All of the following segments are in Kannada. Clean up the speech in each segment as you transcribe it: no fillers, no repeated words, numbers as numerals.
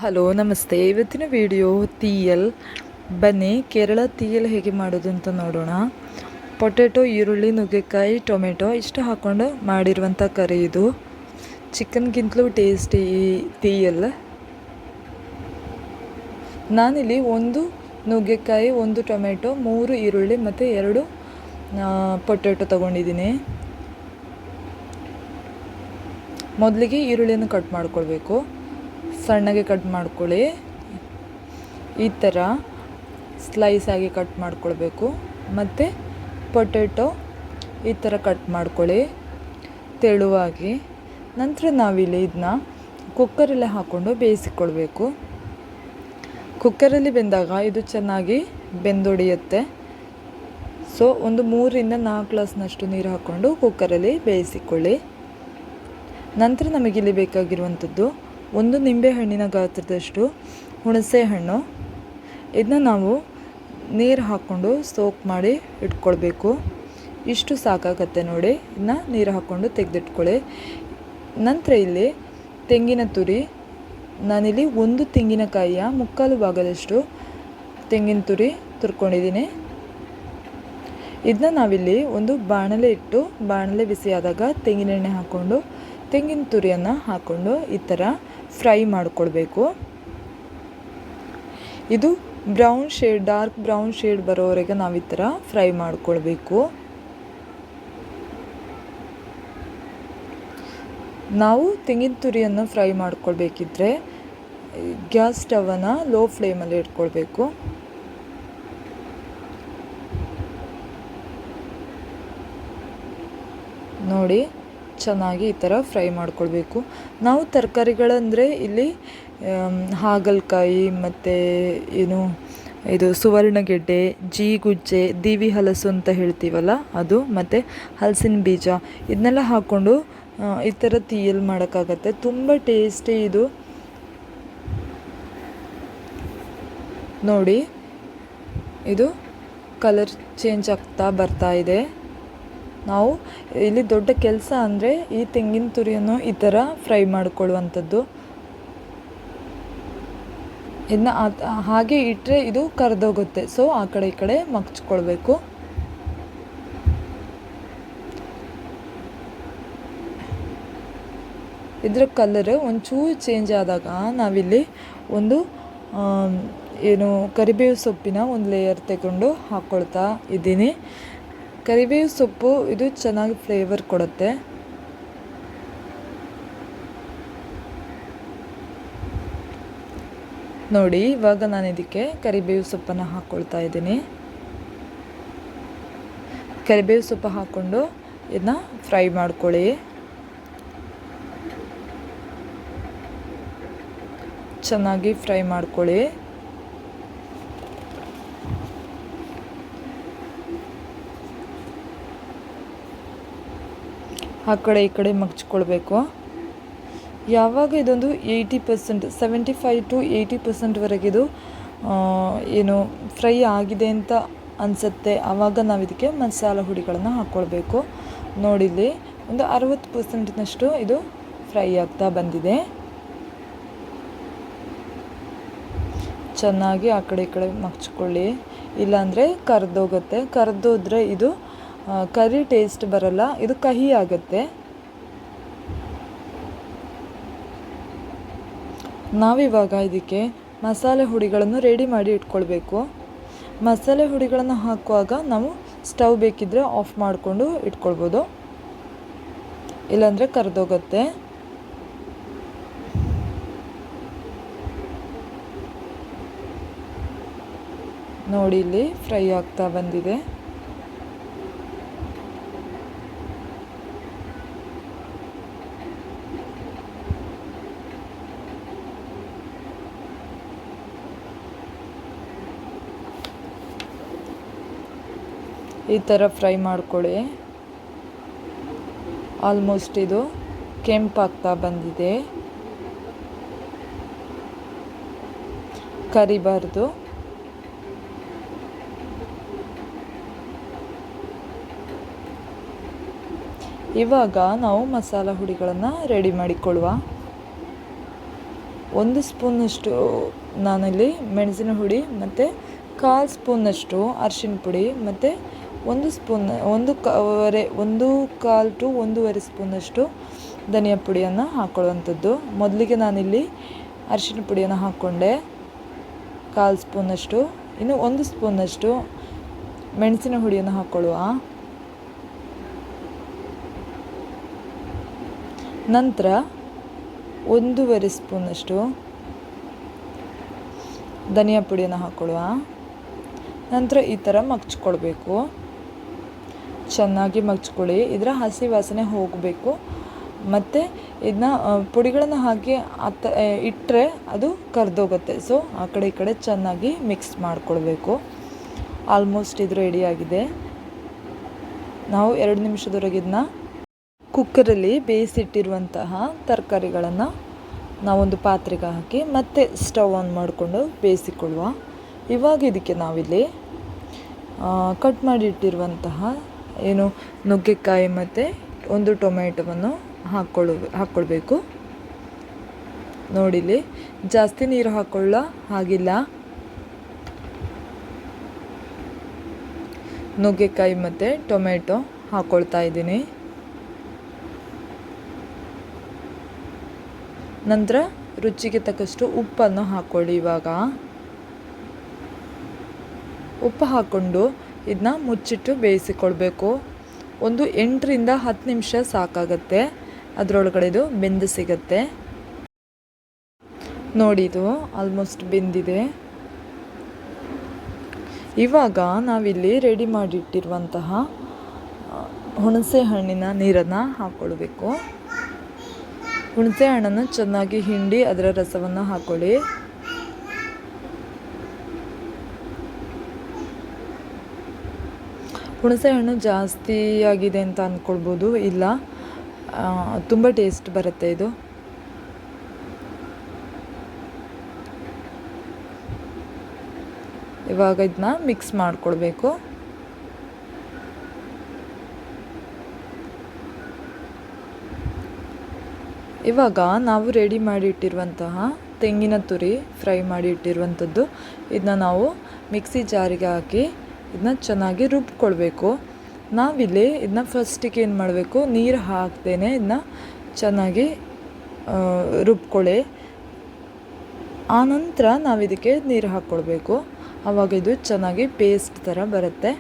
ಹಲೋ ನಮಸ್ತೆ. ಇವತ್ತಿನ ವಿಡಿಯೋ ತೀಯಲ್. ಬನ್ನಿ ಕೇರಳ ತೀಯಲ್ ಹೇಗೆ ಮಾಡೋದು ಅಂತ ನೋಡೋಣ. ಪೊಟೆಟೊ, ಈರುಳ್ಳಿ, ನುಗ್ಗೆಕಾಯಿ, ಟೊಮೆಟೊ ಇಷ್ಟು ಹಾಕ್ಕೊಂಡು ಮಾಡಿರುವಂಥ ಕರಿ ಇದು. ಚಿಕನ್ಗಿಂತಲೂ ಟೇಸ್ಟಿ ಈ ತೀಯಲ್. ನಾನಿಲ್ಲಿ 1 ನುಗ್ಗೆಕಾಯಿ, 1 ಟೊಮೆಟೊ, 3 ಈರುಳ್ಳಿ ಮತ್ತು 2 ಪೊಟೆಟೊ ತೊಗೊಂಡಿದ್ದೀನಿ. ಮೊದಲಿಗೆ ಈರುಳ್ಳಿಯನ್ನು ಕಟ್ ಮಾಡ್ಕೊಳ್ಬೇಕು. ಸಣ್ಣಗೆ ಕಟ್ ಮಾಡ್ಕೊಳ್ಳಿ. ಈ ಥರ ಸ್ಲೈಸ್ ಆಗಿ ಕಟ್ ಮಾಡ್ಕೊಳ್ಬೇಕು. ಮತ್ತು ಪೊಟೆಟೊ ಈ ಥರ ಕಟ್ ಮಾಡ್ಕೊಳ್ಳಿ ತೆಳುವಾಗಿ. ನಂತರ ನಾವಿಲ್ಲಿ ಇದನ್ನ ಕುಕ್ಕರಲ್ಲೇ ಹಾಕ್ಕೊಂಡು ಬೇಯಿಸಿಕೊಳ್ಬೇಕು. ಕುಕ್ಕರಲ್ಲಿ ಬೆಂದಾಗ ಇದು ಚೆನ್ನಾಗಿ ಬೆಂದೊಡೆಯುತ್ತೆ. ಸೊ ಒಂದು 3ರಿಂದ 4 ಗ್ಲಾಸ್ನಷ್ಟು ನೀರು ಹಾಕ್ಕೊಂಡು ಕುಕ್ಕರಲ್ಲಿ ಬೇಯಿಸಿಕೊಳ್ಳಿ. ನಂತರ ನಮಗಿಲ್ಲಿ ಬೇಕಾಗಿರುವಂಥದ್ದು 1 ನಿಂಬೆಹಣ್ಣಿನ ಗಾತ್ರದಷ್ಟು ಹುಣಸೆ ಹಣ್ಣು. ಇದನ್ನ ನಾವು ನೀರು ಹಾಕ್ಕೊಂಡು ಸೋಕ್ ಮಾಡಿ ಇಟ್ಕೊಳ್ಬೇಕು. ಇಷ್ಟು ಸಾಕಾಗತ್ತೆ ನೋಡಿ. ಇದನ್ನ ನೀರು ಹಾಕ್ಕೊಂಡು ತೆಗೆದಿಟ್ಕೊಳ್ಳಿ. ನಂತರ ಇಲ್ಲಿ ತೆಂಗಿನ ತುರಿ. ನಾನಿಲ್ಲಿ 1 ತೆಂಗಿನಕಾಯಿಯ 3/4 ಭಾಗದಷ್ಟು ತೆಂಗಿನ ತುರಿ ತುರ್ಕೊಂಡಿದ್ದೀನಿ. ಇದನ್ನ ನಾವಿಲ್ಲಿ ಒಂದು ಬಾಣಲೆ ಇಟ್ಟು, ಬಾಣಲೆ ಬಿಸಿಯಾದಾಗ ತೆಂಗಿನ ಎಣ್ಣೆ ಹಾಕ್ಕೊಂಡು ತೆಂಗಿನ ತುರಿಯನ್ನು ಹಾಕ್ಕೊಂಡು ಈ ಥರ ಫ್ರೈ ಮಾಡಿಕೊಳ್ಬೇಕು. ಇದು brown shade, dark brown shade ಬರೋವರೆಗೆ ನಾವು ಈ ಥರ ಫ್ರೈ ಮಾಡಿಕೊಳ್ಬೇಕು. ನಾವು ತೆಂಗಿನ ತುರಿಯನ್ನು ಫ್ರೈ ಮಾಡ್ಕೊಳ್ಬೇಕಿದ್ರೆ ಗ್ಯಾಸ್ ಸ್ಟವನ್ನು ಲೋ ಫ್ಲೇಮಲ್ಲಿ ಇಟ್ಕೊಳ್ಬೇಕು. ನೋಡಿ, ಚೆನ್ನಾಗಿ ಈ ಥರ ಫ್ರೈ ಮಾಡ್ಕೊಳ್ಬೇಕು. ನಾವು ತರಕಾರಿಗಳಂದರೆ ಇಲ್ಲಿ ಹಾಗಲಕಾಯಿ ಮತ್ತು ಇದು ಸುವರ್ಣಗೆಡ್ಡೆ, ಜೀಗುಜ್ಜೆ, ದಿವಿ ಹಲಸು ಅಂತ ಹೇಳ್ತೀವಲ್ಲ ಅದು, ಮತ್ತು ಹಲಸಿನ ಬೀಜ ಇದನ್ನೆಲ್ಲ ಹಾಕ್ಕೊಂಡು ಈ ಥರ ತೀಯಲ್ ಮಾಡೋಕ್ಕಾಗತ್ತೆ. ತುಂಬ ಟೇಸ್ಟಿ ಇದು. ನೋಡಿ, ಇದು ಕಲರ್ ಚೇಂಜ್ ಆಗ್ತಾ ಬರ್ತಾ ಇದೆ. ನಾವು ಇಲ್ಲಿ ದೊಡ್ಡ ಕೆಲಸ ಅಂದರೆ ಈ ತೆಂಗಿನ ತುರಿಯನ್ನು ಈ ಥರ ಫ್ರೈ ಮಾಡಿಕೊಳ್ಳುವಂಥದ್ದು. ಇದನ್ನ ಹಾಗೆ ಇಟ್ಟರೆ ಇದು ಕರೆದೋಗುತ್ತೆ. ಸೊ ಆ ಕಡೆ ಈ ಕಡೆ ಮಗ್ಚ್ಕೊಳ್ಬೇಕು. ಇದರ ಕಲರ್ ಒಂಚೂರು ಚೇಂಜ್ ಆದಾಗ ನಾವಿಲ್ಲಿ ಒಂದು ಕರಿಬೇವು ಸೊಪ್ಪಿನ ಒಂದು ಲೇಯರ್ ತಗೊಂಡು ಹಾಕ್ಕೊಳ್ತಾ ಇದ್ದೀನಿ. ಕರಿಬೇವು ಸೊಪ್ಪು ಇದು ಚೆನ್ನಾಗಿ ಫ್ಲೇವರ್ ಕೊಡುತ್ತೆ. ನೋಡಿ, ಇವಾಗ ನಾನು ಇದಕ್ಕೆ ಕರಿಬೇವು ಸೊಪ್ಪನ್ನು ಹಾಕ್ಕೊಳ್ತಾ ಇದ್ದೀನಿ. ಕರಿಬೇವು ಸೊಪ್ಪು ಹಾಕ್ಕೊಂಡು ಇದನ್ನ ಫ್ರೈ ಮಾಡ್ಕೊಳ್ಳಿ. ಚೆನ್ನಾಗಿ ಫ್ರೈ ಮಾಡ್ಕೊಳ್ಳಿ. ಆ ಕಡೆ ಈ ಕಡೆ ಮಗ್ಚ್ಕೊಳ್ಬೇಕು. ಯಾವಾಗ ಇದೊಂದು 80%, 75 to 80% ಇದು ಫ್ರೈ ಆಗಿದೆ ಅಂತ ಅನಿಸುತ್ತೆ. ಆವಾಗ ನಾವು ಇದಕ್ಕೆ ಮಸಾಲ ಹುಡಿಗಳನ್ನು ಹಾಕ್ಕೊಳ್ಬೇಕು. ನೋಡಿಲ್ಲಿ ಒಂದು 60%ನಷ್ಟು ಇದು ಫ್ರೈ ಆಗ್ತಾ ಬಂದಿದೆ. ಚೆನ್ನಾಗಿ ಆ ಕಡೆ ಈ ಕಡೆ ಮಗ್ಚ್ಕೊಳ್ಳಿ, ಇಲ್ಲಾಂದರೆ ಕರೆದೋಗುತ್ತೆ. ಕರೆದೋದ್ರೆ ಇದು ಕರಿ ಟೇಸ್ಟ್ ಬರಲ್ಲ, ಇದು ಕಹಿ ಆಗುತ್ತೆ. ನಾವಿವಾಗ ಇದಕ್ಕೆ ಮಸಾಲೆ ಹುಡಿಗಳನ್ನು ರೆಡಿ ಮಾಡಿ ಇಟ್ಕೊಳ್ಬೇಕು. ಮಸಾಲೆ ಹುಡಿಗಳನ್ನು ಹಾಕುವಾಗ ನಾವು ಸ್ಟವ್ ಬೇಕಿದ್ದರೆ ಆಫ್ ಮಾಡಿಕೊಂಡು ಇಟ್ಕೊಳ್ಬೋದು, ಇಲ್ಲಾಂದರೆ ಕರೆದೋಗುತ್ತೆ. ನೋಡಿ, ಇಲ್ಲಿ ಫ್ರೈ ಆಗ್ತಾ ಬಂದಿದೆ. ಈ ಥರ ಫ್ರೈ ಮಾಡ್ಕೊಳ್ಳಿ. ಆಲ್ಮೋಸ್ಟ್ ಇದು ಕೆಂಪಾಗ್ತಾ ಬಂದಿದೆ, ಕರಿಬಾರ್ದು. ಇವಾಗ ನಾವು ಮಸಾಲ ಹುಡಿಗಳನ್ನು ರೆಡಿ ಮಾಡಿಕೊಳ್ಳುವ. 1 ಸ್ಪೂನಷ್ಟು ನಾನಿಲ್ಲಿ ಮೆಣಸಿನ ಹುಡಿ ಮತ್ತು 1/4 ಸ್ಪೂನಷ್ಟು ಅರಿಶಿನ ಪುಡಿ ಮತ್ತು 1 ಸ್ಪೂನ್ 1/4 ಟು 1.5 ಸ್ಪೂನಷ್ಟು ಧನಿಯಾ ಪುಡಿಯನ್ನು ಹಾಕ್ಕೊಳ್ಳುವಂಥದ್ದು. ಮೊದಲಿಗೆ ನಾನಿಲ್ಲಿ ಅರಿಶಿನ ಪುಡಿಯನ್ನು ಹಾಕ್ಕೊಂಡೆ 1/4 ಸ್ಪೂನಷ್ಟು. ಇನ್ನು 1 ಸ್ಪೂನಷ್ಟು ಮೆಣಸಿನ ಹುಡಿಯನ್ನು ಹಾಕ್ಕೊಳ್ಳುವ. ನಂತರ 1.5 ಸ್ಪೂನಷ್ಟು ಧನಿಯಾ ಪುಡಿಯನ್ನು ಹಾಕ್ಕೊಳ್ಳುವ. ನಂತರ ಈ ಥರ ಮಗ್ಚ್ಕೊಳ್ಬೇಕು. ಚೆನ್ನಾಗಿ ಮಗ್ಚ್ಕೊಳ್ಳಿ. ಇದರ ಹಸಿ ವಾಸನೆ ಹೋಗಬೇಕು. ಮತ್ತು ಇದನ್ನ ಪುಡಿಗಳನ್ನು ಹಾಕಿ ಇಟ್ಟರೆ ಅದು ಕರ್ದೋಗುತ್ತೆ. ಸೊ ಆ ಕಡೆ ಈ ಕಡೆ ಚೆನ್ನಾಗಿ ಮಿಕ್ಸ್ ಮಾಡಿಕೊಳ್ಬೇಕು. ಆಲ್ಮೋಸ್ಟ್ ಇದು ರೆಡಿಯಾಗಿದೆ. ನಾವು 2 ನಿಮಿಷದವರೆಗೆ ಇದನ್ನ ಕುಕ್ಕರಲ್ಲಿ ಬೇಯಿಸಿಟ್ಟಿರುವಂತಹ ತರಕಾರಿಗಳನ್ನು ನಾವೊಂದು ಪಾತ್ರೆಗೆ ಹಾಕಿ ಮತ್ತೆ ಸ್ಟವ್ ಆನ್ ಮಾಡಿಕೊಂಡು ಬೇಯಿಸಿಕೊಳ್ಳುವ. ಇವಾಗ ಇದಕ್ಕೆ ನಾವಿಲ್ಲಿ ಕಟ್ ಮಾಡಿಟ್ಟಿರುವಂತಹ ನುಗ್ಗೆಕಾಯಿ ಮತ್ತು 1 ಟೊಮೆಟೊವನ್ನು ಹಾಕ್ಕೊಳ್ಬೇಕು. ನೋಡಿಲಿ, ಜಾಸ್ತಿ ನೀರು ಹಾಗಿಲ್ಲ. ನುಗ್ಗೆಕಾಯಿ ಮತ್ತು ಟೊಮೆಟೊ ಹಾಕ್ಕೊಳ್ತಾ ಇದ್ದೀನಿ. ನಂತರ ರುಚಿಗೆ ತಕ್ಕಷ್ಟು ಉಪ್ಪನ್ನು ಹಾಕ್ಕೊಳ್ಳಿ. ಇವಾಗ ಉಪ್ಪು ಹಾಕ್ಕೊಂಡು ಇದನ್ನ ಮುಚ್ಚಿಟ್ಟು ಬೇಯಿಸಿಕೊಳ್ಬೇಕು. ಒಂದು 8 ರಿಂದ 10 ನಿಮಿಷ ಸಾಕಾಗತ್ತೆ. ಅದರೊಳಗಡೆ ಇದು ಬೆಂದು ಸಿಗತ್ತೆ. ನೋಡಿ, ಇದು ಆಲ್ಮೋಸ್ಟ್ ಬೆಂದಿದೆ. ಇವಾಗ ನಾವಿಲ್ಲಿ ರೆಡಿ ಮಾಡಿಟ್ಟಿರುವಂತಹ ಹುಣಸೆ ಹಣ್ಣಿನ ನೀರನ್ನು ಹಾಕ್ಕೊಳ್ಬೇಕು. ಹುಣಸೆ ಹಣ್ಣನ್ನು ಚೆನ್ನಾಗಿ ಹಿಂಡಿ ಅದರ ರಸವನ್ನು ಹಾಕ್ಕೊಳ್ಳಿ. ಹುಣಸೆ ಹಣ್ಣು ಜಾಸ್ತಿ ಆಗಿದೆ ಅಂತ ಅಂದ್ಕೊಳ್ಬೋದು. ಇಲ್ಲ, ತುಂಬ ಟೇಸ್ಟ್ ಬರುತ್ತೆ ಇದು. ಇವಾಗ ಇದನ್ನ ಮಿಕ್ಸ್ ಮಾಡಿಕೊಳ್ಬೇಕು. ಇವಾಗ ನಾವು ರೆಡಿ ಮಾಡಿ ಇಟ್ಟಿರುವಂತಹ ತೆಂಗಿನ ತುರಿ ಫ್ರೈ ಮಾಡಿ ಇಟ್ಟಿರುವಂಥದ್ದು ಇದನ್ನ ನಾವು ಮಿಕ್ಸಿ ಜಾರಿಗೆ ಹಾಕಿ ಇದನ್ನ ಚೆನ್ನಾಗಿ ರುಬ್ಕೊಳ್ಬೇಕು. ನಾವಿಲ್ಲಿ ಇದನ್ನ ಫಸ್ಟಿಗೆ ಏನು ಮಾಡಬೇಕು, ನೀರು ಹಾಕ್ದೇನೆ ಇದನ್ನ ಚೆನ್ನಾಗಿ ರುಬ್ಕೊಳ್ಳಿ. ಆನಂತರ ನಾವು ಇದಕ್ಕೆ ನೀರು ಹಾಕ್ಕೊಳ್ಬೇಕು. ಆವಾಗ ಇದು ಚೆನ್ನಾಗಿ ಪೇಸ್ಟ್ ಥರ ಬರುತ್ತೆ.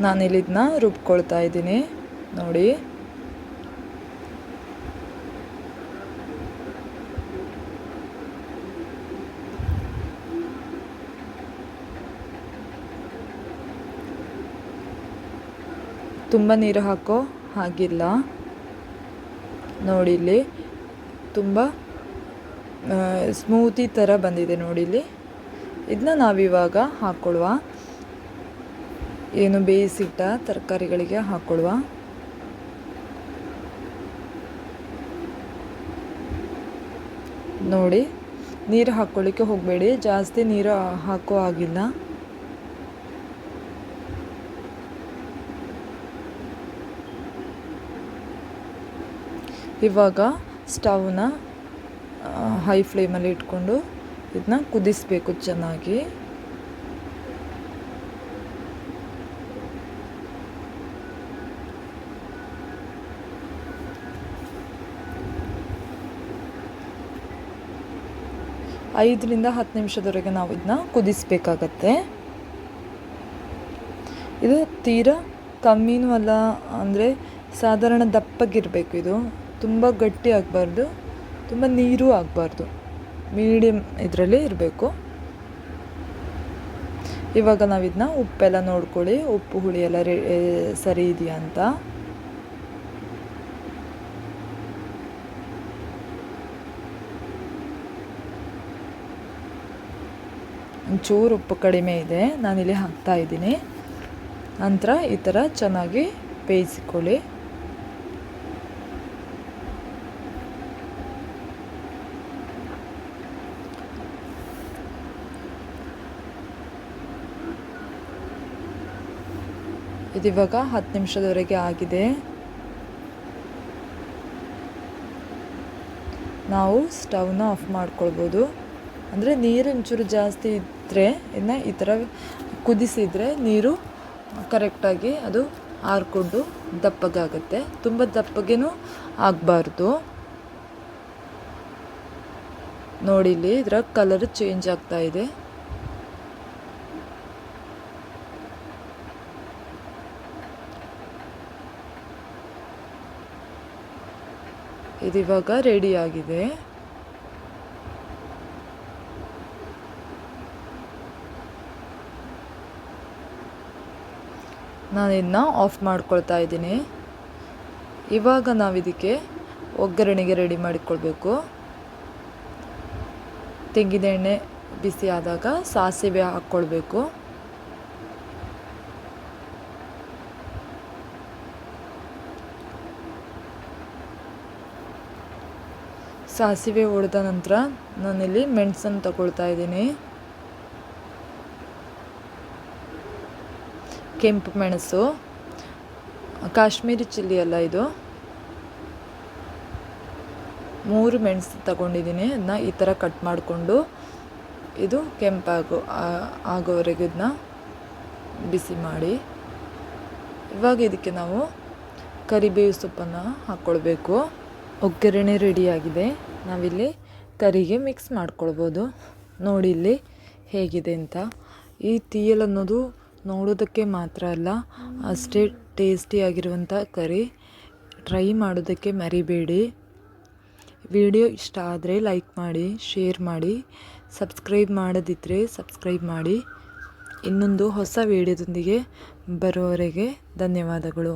ನಾನಿಲ್ಲಿ ಇದನ್ನ ರುಬ್ಕೊಳ್ತಾ ಇದ್ದೀನಿ. ನೋಡಿ, ತುಂಬ ನೀರು ಹಾಕೋ ಹಾಗಿಲ್ಲ. ನೋಡಿ, ಇಲ್ಲಿ ತುಂಬ ಸ್ಮೂತಿ ಥರ ಬಂದಿದೆ. ನೋಡಿ, ಇಲ್ಲಿ ಇದನ್ನ ನಾವಿವಾಗ ಹಾಕ್ಕೊಳ್ಳುವ. ಬೇಯಿಸಿಟ್ಟ ತರಕಾರಿಗಳಿಗೆ ಹಾಕ್ಕೊಳ್ಳುವ. ನೋಡಿ, ನೀರು ಹಾಕ್ಕೊಳ್ಳಿಕ್ಕೆ ಹೋಗಬೇಡಿ, ಜಾಸ್ತಿ ನೀರು ಹಾಕೋ ಆಗಿಲ್ಲ. ಇವಾಗ ಸ್ಟವ್ನ ಹೈ ಫ್ಲೇಮಲ್ಲಿ ಇಟ್ಕೊಂಡು ಇದನ್ನ ಕುದಿಸಬೇಕು ಚೆನ್ನಾಗಿ. ಐದರಿಂದ 10 ನಿಮಿಷದವರೆಗೆ ನಾವು ಇದನ್ನ ಕುದಿಸಬೇಕಾಗತ್ತೆ. ಇದು ತೀರಾ ಕಮ್ಮಿನೂ ಅಲ್ಲ, ಅಂದರೆ ಸಾಧಾರಣ ದಪ್ಪಗಿರಬೇಕು. ಇದು ತುಂಬ ಗಟ್ಟಿ ಆಗಬಾರ್ದು, ತುಂಬ ನೀರು ಆಗಬಾರ್ದು, ಮೀಡಿಯಮ್ ಇದರಲ್ಲಿ ಇರಬೇಕು. ಇವಾಗ ನಾವು ಇದನ್ನ ಉಪ್ಪೆಲ್ಲ ನೋಡ್ಕೊಳ್ಳಿ, ಉಪ್ಪು ಹುಳಿ ಎಲ್ಲ ಸರಿ ಇದೆಯಾ ಅಂತ. ಒಂಚೂರು ಉಪ್ಪು ಕಡಿಮೆ ಇದೆ, ನಾನಿಲ್ಲಿ ಹಾಕ್ತಾ ಇದ್ದೀನಿ. ನಂತರ ಈ ಥರ ಚೆನ್ನಾಗಿ ಬೇಯಿಸಿಕೊಳ್ಳಿ. ಇದಿವಾಗ 10 ನಿಮಿಷದವರೆಗೆ ಆಗಿದೆ. ನಾವು ಸ್ಟವ್ನ ಆಫ್ ಮಾಡ್ಕೊಳ್ಬೋದು. ಅಂದರೆ ನೀರು ಒಂಚೂರು ಜಾಸ್ತಿ ಇದ್ದರೆ ಇನ್ನು ಈ ಥರ ಕುದಿಸಿದರೆ ನೀರು ಕರೆಕ್ಟಾಗಿ ಅದು ಆರಿಕೊಂಡು ದಪ್ಪಗಾಗುತ್ತೆ. ತುಂಬ ದಪ್ಪಗೇನೂ ಆಗಬಾರ್ದು. ನೋಡಿ ಇಲ್ಲಿ ಇದರ ಕಲರ್ ಚೇಂಜ್ ಆಗ್ತಾ ಇದೆ. ಇದಿವಾಗ ರೆಡಿ ಆಗಿದೆ. ನಾನು ಇದನ್ನ ಆಫ್ ಮಾಡ್ಕೊಳ್ತಾ ಇದ್ದೀನಿ. ಇವಾಗ ನಾವಿದಕ್ಕೆ ಒಗ್ಗರಣೆಗೆ ರೆಡಿ ಮಾಡಿಕೊಳ್ಬೇಕು. ತೆಂಗಿನ ಎಣ್ಣೆ ಬಿಸಿ ಆದಾಗ ಸಾಸಿವೆ ಹಾಕ್ಕೊಳ್ಬೇಕು. ಸಾಸಿವೆ ಹೊಡೆದ ನಂತರ ನಾನಿಲ್ಲಿ ಮೆಣಸನ್ನು ತಗೊಳ್ತಾ ಇದ್ದೀನಿ. ಕೆಂಪು ಮೆಣಸು, ಕಾಶ್ಮೀರಿ ಚಿಲ್ಲಿ ಅಲ್ಲ ಇದು. 3 ಮೆಣಸು ತಗೊಂಡಿದ್ದೀನಿ. ಅದನ್ನ ಈ ಥರ ಕಟ್ ಮಾಡಿಕೊಂಡು ಇದು ಆಗೋವರೆಗೆ ಇದನ್ನ ಬಿಸಿ ಮಾಡಿ. ಇವಾಗ ಇದಕ್ಕೆ ನಾವು ಕರಿಬೇವು ಸೊಪ್ಪನ್ನು ಹಾಕ್ಕೊಳ್ಬೇಕು. ಒಗ್ಗರಣೆ ರೆಡಿಯಾಗಿದೆ. ನಾವಿಲ್ಲಿ ಕರಿಗೆ ಮಿಕ್ಸ್ ಮಾಡ್ಕೊಳ್ಬೋದು. ನೋಡಿ ಇಲ್ಲಿ ಹೇಗಿದೆ ಅಂತ. ಈ ತೀಯಲ್ ಅನ್ನೋದು ನೋಡೋದಕ್ಕೆ ಮಾತ್ರ ಅಲ್ಲ, ಅಷ್ಟೇ ಟೇಸ್ಟಿಯಾಗಿರುವಂಥ ಕರಿ. ಟ್ರೈ ಮಾಡೋದಕ್ಕೆ ಮರಿಬೇಡಿ. ವಿಡಿಯೋ ಇಷ್ಟ ಆದರೆ ಲೈಕ್ ಮಾಡಿ, ಶೇರ್ ಮಾಡಿ, ಸಬ್ಸ್ಕ್ರೈಬ್ ಮಾಡದಿದ್ದರೆ ಸಬ್ಸ್ಕ್ರೈಬ್ ಮಾಡಿ. ಇನ್ನೊಂದು ಹೊಸ ವಿಡಿಯೋದೊಂದಿಗೆ ಬರೋವರೆಗೆ ಧನ್ಯವಾದಗಳು.